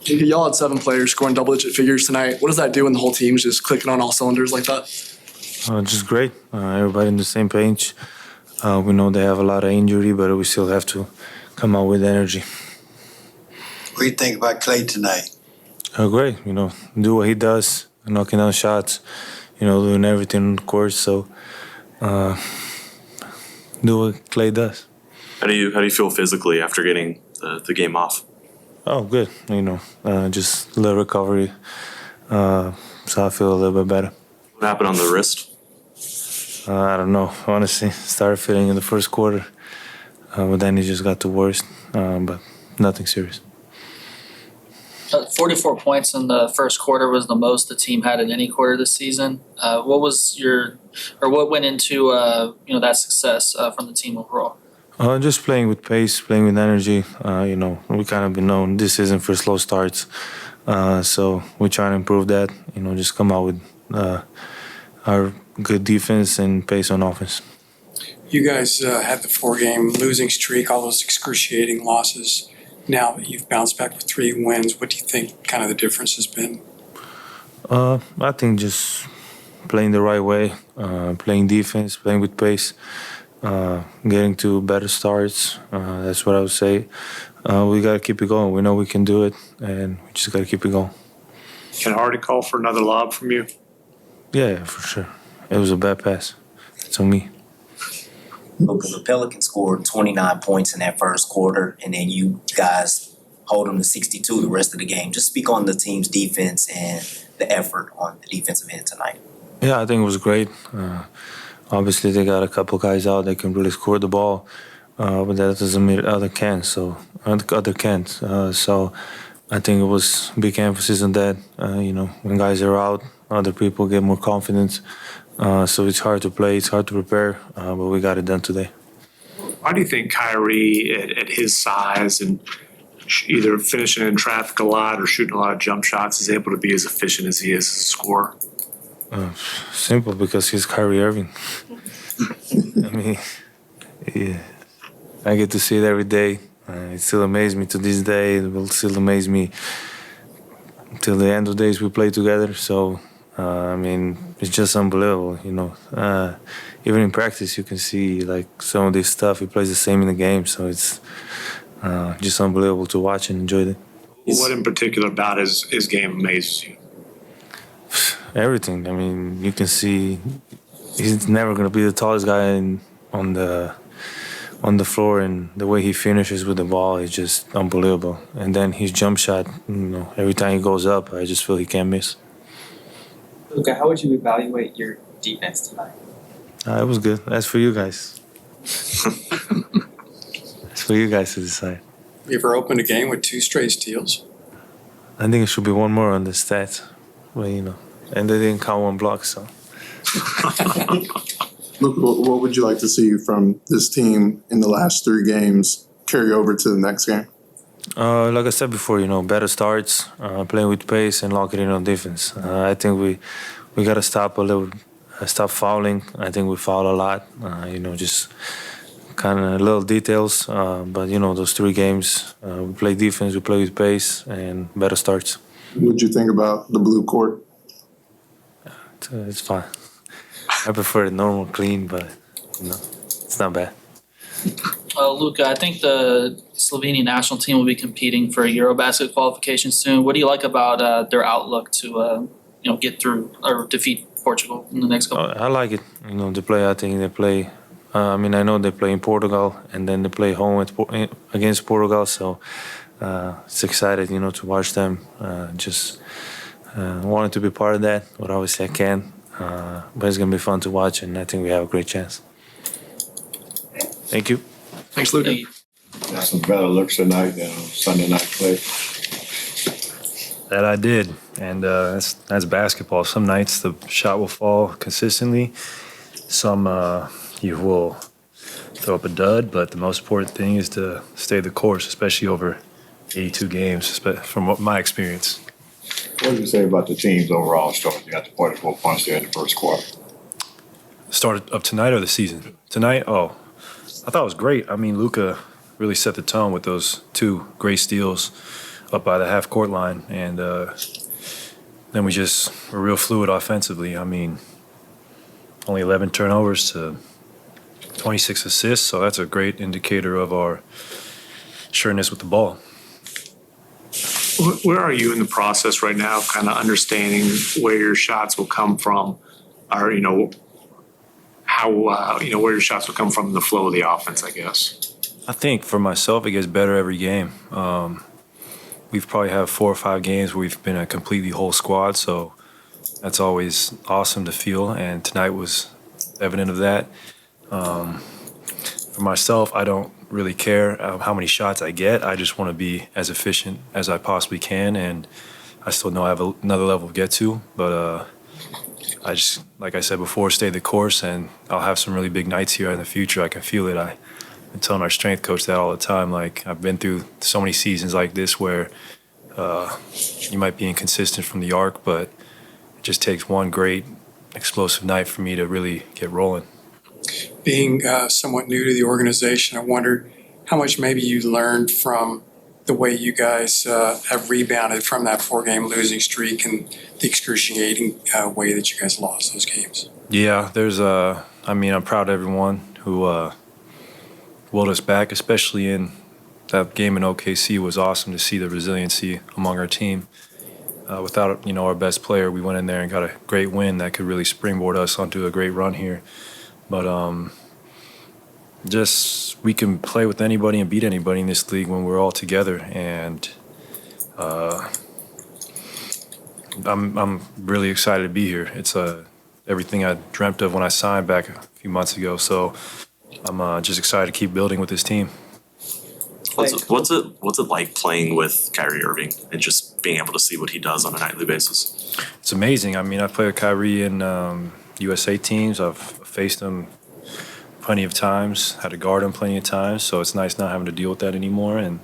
Y'all had 7 players scoring double-digit figures tonight. What does that do when the whole team's just clicking on all cylinders like that? Just great. Everybody on the same page. We know they have a lot of injury, but we still have to come out with energy. What do you think about Klay tonight? Great. Do what he does, knocking down shots, doing everything on the court. So do what Klay does. How do you feel physically after getting the game off? Oh, good. Just a little recovery. So I feel a little bit better. What happened on the wrist? I don't know. Honestly, started feeling in the first quarter, but then it just got to worse. But nothing serious. 44 points in the first quarter was the most the team had in any quarter this season. What went into that success from the team overall? Just playing with pace, playing with energy. We kind of been known this isn't for slow starts, so we're trying to improve that. Just come out with our good defense and pace on offense. You guys had the 4-game losing streak, all those excruciating losses. Now that you've bounced back with 3 wins, what do you think kind of the difference has been? I think just playing the right way, playing defense, playing with pace, getting to better starts. That's what I would say. We got to keep it going. We know we can do it, and we just got to keep it going. Can Hardy call for another lob from you? Yeah, for sure. It was a bad pass. It's on me. Luka, the Pelicans scored 29 points in that first quarter, and then you guys hold them to 62 the rest of the game. Just speak on the team's defense and the effort on the defensive end tonight. Yeah, I think it was great. Obviously, they got a couple guys out that can really score the ball, but that doesn't mean other can't. So I think it was big emphasis on that. When guys are out, other people get more confidence. So it's hard to play, it's hard to prepare, but we got it done today. Why do you think Kyrie, at his size and either finishing in traffic a lot or shooting a lot of jump shots, is able to be as efficient as he is as a scorer? Simple, because he's Kyrie Irving. I get to see it every day. It still amazes me to this day. It will still amaze me till the end of days we play together. So, it's just unbelievable, even in practice, you can see some of this stuff. He plays the same in the game, so it's just unbelievable to watch and enjoy it. What in particular about his game amazes you? Everything. You can see he's never going to be the tallest guy on the floor, and the way he finishes with the ball is just unbelievable. And then his jump shot, every time he goes up, I just feel he can't miss. Luka, how would you evaluate your defense tonight? It was good. That's for you guys. That's for you guys to decide. You ever opened a game with 2 straight steals? I think it should be one more on the stats, but and they didn't count 1 block, so. Look, what would you like to see from this team in the last 3 games carry over to the next game? Like I said before, better starts, playing with pace and locking in on defense. I think we got to stop fouling. I think we foul a lot, just kind of little details. But, those 3 games, we play defense, we play with pace and better starts. What would you think about the blue court? It's fine. I prefer it normal, clean, but, it's not bad. Luka, I think the Slovenian national team will be competing for Eurobasket qualification soon. What do you like about their outlook to get through or defeat Portugal in the next couple? I like it. They play. I think they play. I know they play in Portugal and then they play home against Portugal. So it's excited, to watch them. Just wanted to be part of that, but obviously I can't. But it's gonna be fun to watch, and I think we have a great chance. Thank you. Thanks, Luka. Got some better looks tonight than Sunday night play. That I did, and that's basketball. Some nights the shot will fall consistently. Some you will throw up a dud, but the most important thing is to stay the course, especially over 82 games, from my experience. What did you say about the team's overall start? You got the 44 points there in the first quarter. Start of tonight or the season? Tonight? Oh, I thought it was great. Luka really set the tone with those 2 great steals up by the half court line, and then we just were real fluid offensively. I mean, only 11 turnovers to 26 assists, so that's a great indicator of our sureness with the ball. Where are you in the process right now, kind of understanding where your shots will come from, or how where your shots will come from in the flow of the offense, I guess? I think for myself, it gets better every game. We've probably had 4 or 5 games where we've been a completely whole squad, so that's always awesome to feel, and tonight was evident of that. For myself, I don't really care how many shots I get. I just want to be as efficient as I possibly can, and I still know I have another level to get to, but I just, like I said before, stay the course, and I'll have some really big nights here in the future. I can feel it. I've been telling our strength coach that all the time. Like, I've been through so many seasons like this where you might be inconsistent from the arc, but it just takes one great explosive night for me to really get rolling. Being somewhat new to the organization, I wondered how much maybe you learned from the way you guys have rebounded from that 4-game losing streak and the excruciating way that you guys lost those games. Yeah, I'm proud of everyone who willed us back, especially in that game in OKC. It was awesome to see the resiliency among our team. Without our best player, we went in there and got a great win that could really springboard us onto a great run here. But we can play with anybody and beat anybody in this league when we're all together. And I'm really excited to be here. It's everything I dreamt of when I signed back a few months ago. So I'm just excited to keep building with this team. What's it like playing with Kyrie Irving and just being able to see what he does on a nightly basis? It's amazing. I mean, I've played with Kyrie in USA teams. I've faced him plenty of times, had to guard him plenty of times. So it's nice not having to deal with that anymore. And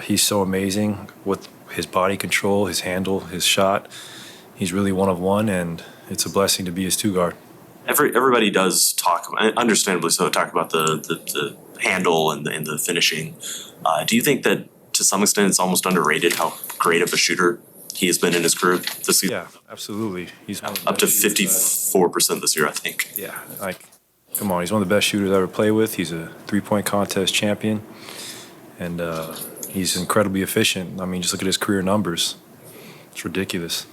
he's so amazing with his body control, his handle, his shot. He's really one of one, and it's a blessing to be his 2-guard. Everybody does talk, understandably so, talk about the handle and the finishing. Do you think that to some extent it's almost underrated how great of a shooter he has been in his career this season? Yeah, absolutely. He's up to 54% this year, I think. Yeah, come on, he's one of the best shooters I ever played with. He's a 3-point contest champion, and he's incredibly efficient. I mean, just look at his career numbers. It's ridiculous.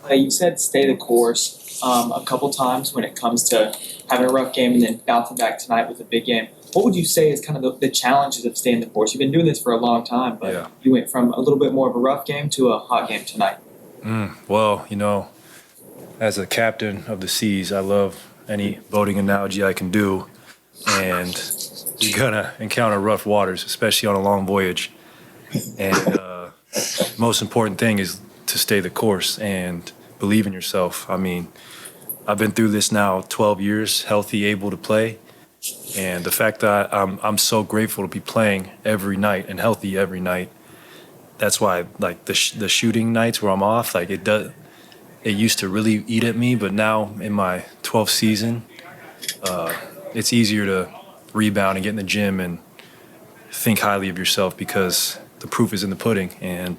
You said stay the course a couple times when it comes to having a rough game and then bouncing back tonight with a big game. What would you say is kind of the challenges of staying the course? You've been doing this for a long time, but you went from a little bit more of a rough game to a hot game tonight. Well, as a captain of the seas, I love any boating analogy I can do, and you're gonna encounter rough waters, especially on a long voyage. And most important thing is to stay the course and believe in yourself. I mean, I've been through this now 12 years, healthy, able to play, and the fact that I'm so grateful to be playing every night and healthy every night. That's why, like, the shooting nights where I'm off, like, it used to really eat at me, but now in my 12th season, it's easier to rebound and get in the gym and think highly of yourself because the proof is in the pudding. And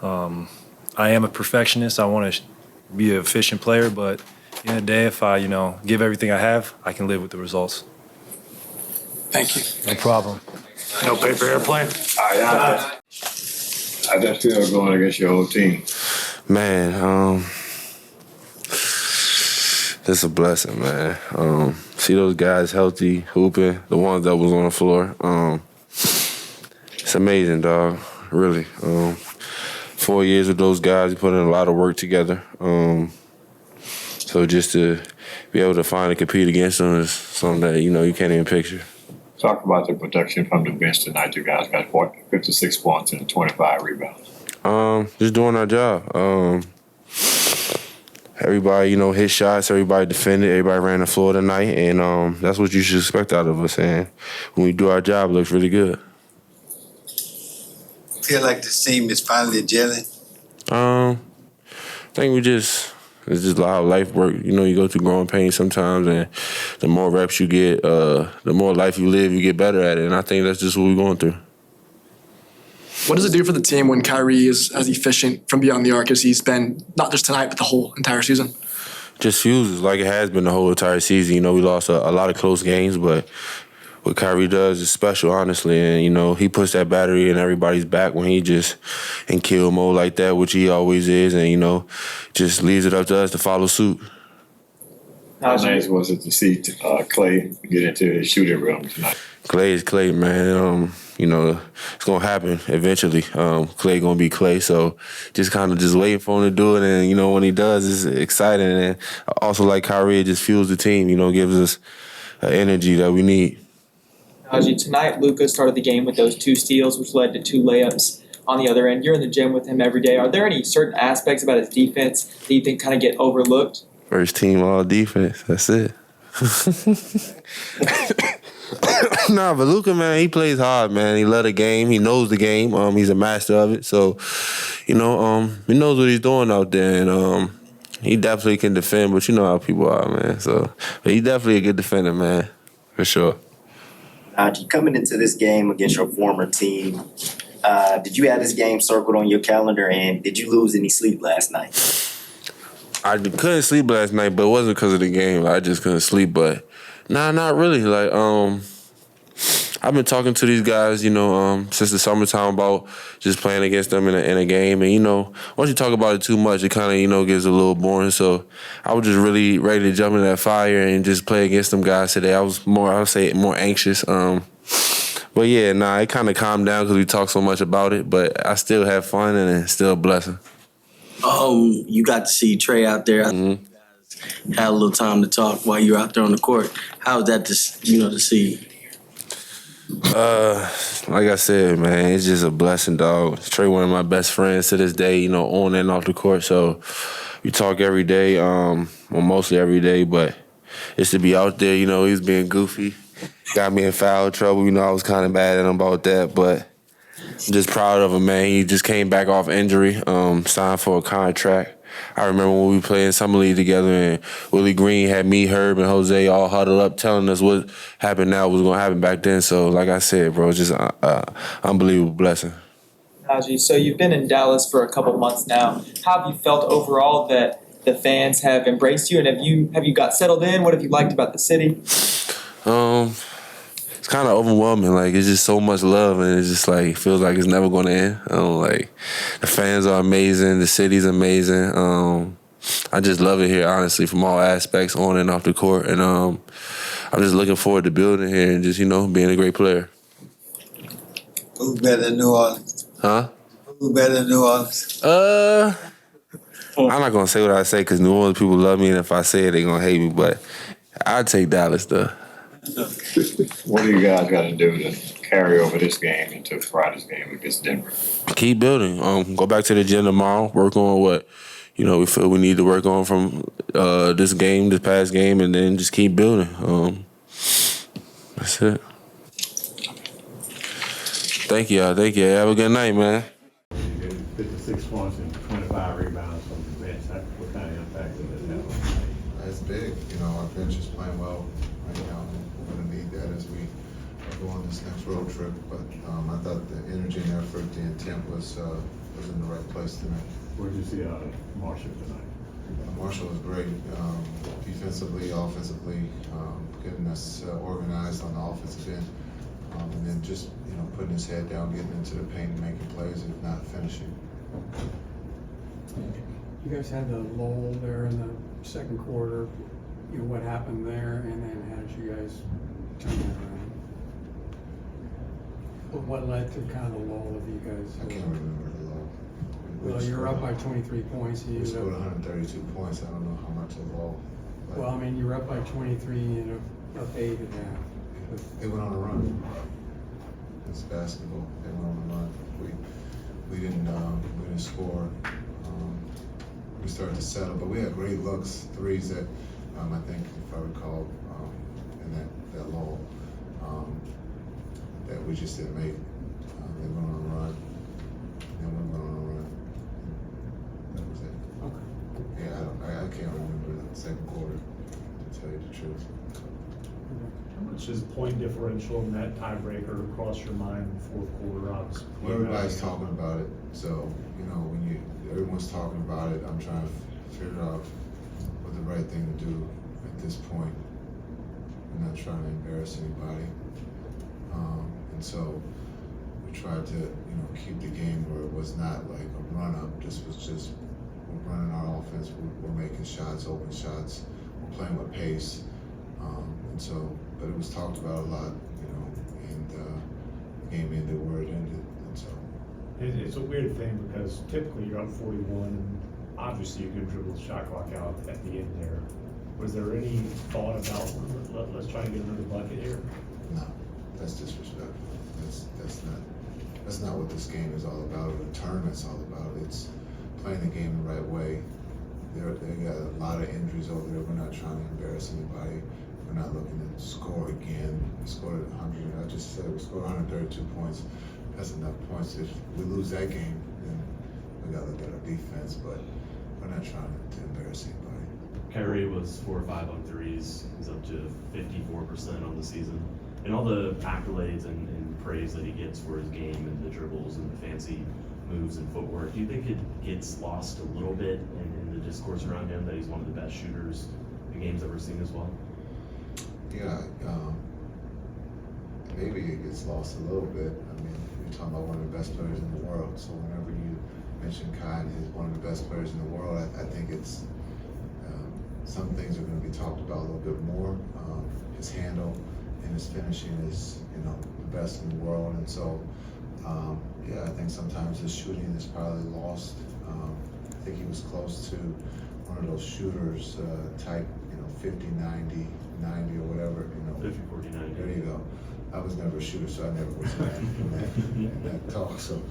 I am a perfectionist. I want to be an efficient player, but at the end of the day, if I, give everything I have, I can live with the results. Thank you. No problem. No paper airplane? I just feel going against your whole team. Man, it's a blessing, man. See those guys healthy, hooping, the ones that was on the floor. It's amazing, dog, really. 4 years with those guys, we put in a lot of work together. So just to be able to finally compete against them is something that, you can't even picture. Talk about the production from the bench tonight. You guys got 56 points and 25 rebounds. Just doing our job. Everybody, hit shots. Everybody defended. Everybody ran the floor tonight, and that's what you should expect out of us. And when we do our job, it looks really good. Feel like this team is finally gelling? I think it's just how life works. You go through growing pains sometimes, and the more reps you get, the more life you live, you get better at it. And I think that's just what we're going through. What does it do for the team when Kyrie is as efficient from beyond the arc as he's been, not just tonight, but the whole entire season? Just fuses like it has been the whole entire season. You know, we lost a lot of close games, but what Kyrie does is special, honestly. And, you know, he puts that battery in everybody's back when he just in kill mode like that, which he always is, and, you know, just leaves it up to us to follow suit. How nice was it to see Klay get into his shooting realm tonight? Klay is Klay, man. You know, it's gonna happen eventually. Klay gonna be Klay, so just kind of just waiting for him to do it. And you know, when he does, it's exciting. And also, like Kyrie, it just fuels the team. You know, gives us energy that we need. Naji, tonight Luka started the game with those 2 steals, which led to 2 layups on the other end. You're in the gym with him every day. Are there any certain aspects about his defense that you think kind of get overlooked? First team all defense. That's it. Nah, but Luka, man, he plays hard, man. He love the game. He knows the game. He's a master of it. So, you know, he knows what he's doing out there, and he definitely can defend. But you know how people are, man. So, but he's definitely a good defender, man, for sure. Naji, coming into this game against your former team, did you have this game circled on your calendar, and did you lose any sleep last night? I couldn't sleep last night, but it wasn't because of the game. I just couldn't sleep. But nah, not really. Like, I've been talking to these guys, you know, since the summertime about just playing against them in a game. And, you know, once you talk about it too much, it kind of, you know, gets a little boring. So I was just really ready to jump into that fire and just play against them guys today. I was more anxious. But, yeah, nah, it kind of calmed down because we talked so much about it. But I still have fun, and it's still a blessing. You got to see Trey out there. Mm-hmm. You guys had a little time to talk while you were out there on the court. How was that to see? Like I said, man, it's just a blessing, dog. Trey, one of my best friends to this day, you know, on and off the court. So we talk every day, well, mostly every day, but it's to be out there, you know, he's being goofy. Got me in foul trouble, you know, I was kind of mad at him about that, but I'm just proud of him, man. He just came back off injury, signed for a contract. I remember when we played in Summer League together, and Willie Green had me, Herb, and Jose all huddled up telling us what happened now was going to happen back then. So, like I said, bro, it's just an unbelievable blessing. Naji, so you've been in Dallas for a couple months now. How have you felt overall that the fans have embraced you, and have you got settled in? What have you liked about the city? It's kind of overwhelming. Like, it's just so much love, and it's just like, it feels like it's never going to end. Like, the fans are amazing. The city's amazing. I just love it here, honestly, from all aspects, on and off the court. And I'm just looking forward to building here and just, you know, being a great player. Who better than New Orleans? Huh? Who better than New Orleans? I'm not going to say what I say because New Orleans people love me, and if I say it, they're going to hate me. But I'd take Dallas, though. What do you guys got to do to carry over this game into Friday's game against Denver? Keep building. Go back to the gym tomorrow. Work on what, you know, we feel we need to work on from this past game, and then just keep building. That's it. Thank you. Have a good night, man. 56 points and 25 rebounds from the bench. What kind of impact did that have? That's big. You know, our bench is playing well right now. We're going to need that as we go on this next road trip. But I thought the energy and effort, the intent was in the right place tonight. Where did you see Marshall tonight? Marshall was great, defensively, offensively, getting us organized on the offensive end, and then just, you know, putting his head down, getting into the paint, and making plays, if not finishing. You guys had the lull there in the second quarter. You know, what happened there, and then how did you guys turn that around? But what led to kind of the lull of you guys? I can't remember the lull. Well, you're up by 23 points. And we scored 132 points. I don't know how much of lull. Well, I mean, you're up by 23 and up 8 and a half. They went on a run. It's basketball. They went on a run. We didn't score. We started to settle, but we had great looks, threes that I think, if I recall, in that lull, that we just didn't make. They went on a run. Then we went on a run. That was it. Okay. Yeah, I can't remember the second quarter, to tell you the truth. How much is point differential in that tiebreaker across your mind in the fourth quarter? Obviously, Well, everybody's talking about it, so when everyone's talking about it, I'm trying to figure out what the right thing to do at this point. I'm not trying to embarrass anybody, and so we tried to keep the game where it was not like a run up. This was just we're running our offense, we're making shots, open shots, we're playing with pace, and so. But it was talked about a lot, and the game ended where it ended, and so. It's a weird thing because typically you're up 41, and obviously you can dribble the shot clock out at the end there. Was there any thought about let's try to get another bucket here? No, that's disrespectful. That's not what this game is all about, or the tournament's all about. It's playing the game the right way. They got a lot of injuries over there. We're not trying to embarrass anybody. We're not looking to score again. We scored 100. I just said we scored 132 points. That's enough points. If we lose that game, then we got to look at our defense. But we're not trying to embarrass anybody. Kyrie was 4 or 5 on threes. He's up to 54% on the season. And all the accolades and praise that he gets for his game and the dribbles and the fancy moves and footwork, do you think it gets lost a little bit in the discourse around him that he's one of the best shooters the game's ever seen as well? Yeah, maybe it gets lost a little bit. I mean, you're talking about one of the best players in the world. So whenever you mention Kai and he's one of the best players in the world, I think it's some things are going to be talked about a little bit more. His handle and his finishing is, the best in the world, and so I think sometimes his shooting is probably lost. I think he was close to one of those shooters type, 50, 90, 90 or whatever, 50, 40, 90. There you go. I was never a shooter, so I never was in that talk. So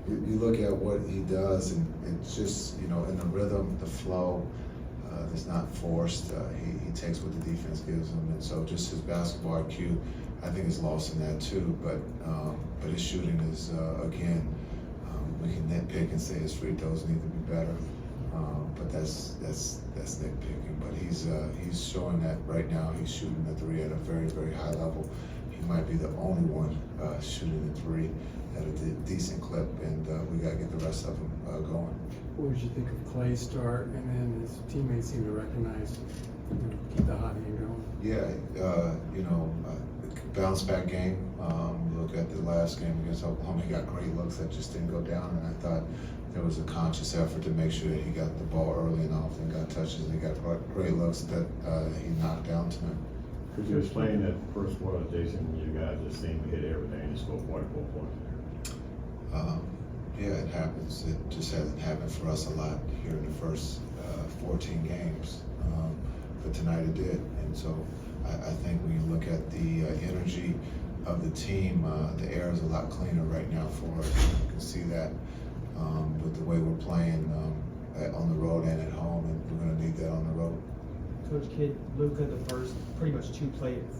you look at what he does, and it's just, in the rhythm, the flow, it's not forced. He takes what the defense gives him, and so just his basketball IQ, I think, is lost in that too. But his shooting is, again, we can nitpick and say his free throws need to be better. But that's nitpicking. But he's showing that right now. He's shooting the three at a very, very high level. He might be the only one shooting the three at a decent clip, and we got to get the rest of them going. What would you think of Klay's start, and then his teammates seem to recognize, keep the hot hand going? Yeah, bounce back game. Look at the last game against Oklahoma. He got great looks that just didn't go down, and I thought there was a conscious effort to make sure that he got the ball early and often, got touches, and he got great looks that he knocked down tonight. Could you explain that first quarter, Jason, you guys just seemed to hit everything and scored 44 points there? Yeah, it happens. It just hasn't happened for us a lot here in the first 14 games. But tonight it did. And so I think when you look at the energy of the team, the air is a lot cleaner right now for us. You can see that with the way we're playing on the road and at home, and we're going to need that on the road. Coach Kidd, Luka,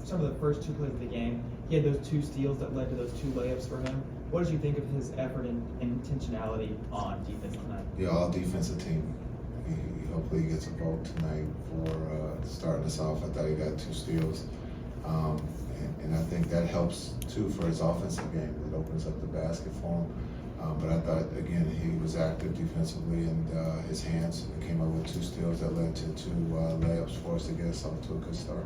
some of the first two plays of the game, he had those 2 steals that led to those 2 layups for him. What did you think of his effort and intentionality on defense tonight? Yeah, all defensive team. Hopefully he gets a vote tonight for starting us off. I thought he got 2 steals. And I think that helps too for his offensive game. It opens up the basket for him. But I thought, again, he was active defensively, and his hands came up with 2 steals that led to 2 layups for us to get us off to a good start.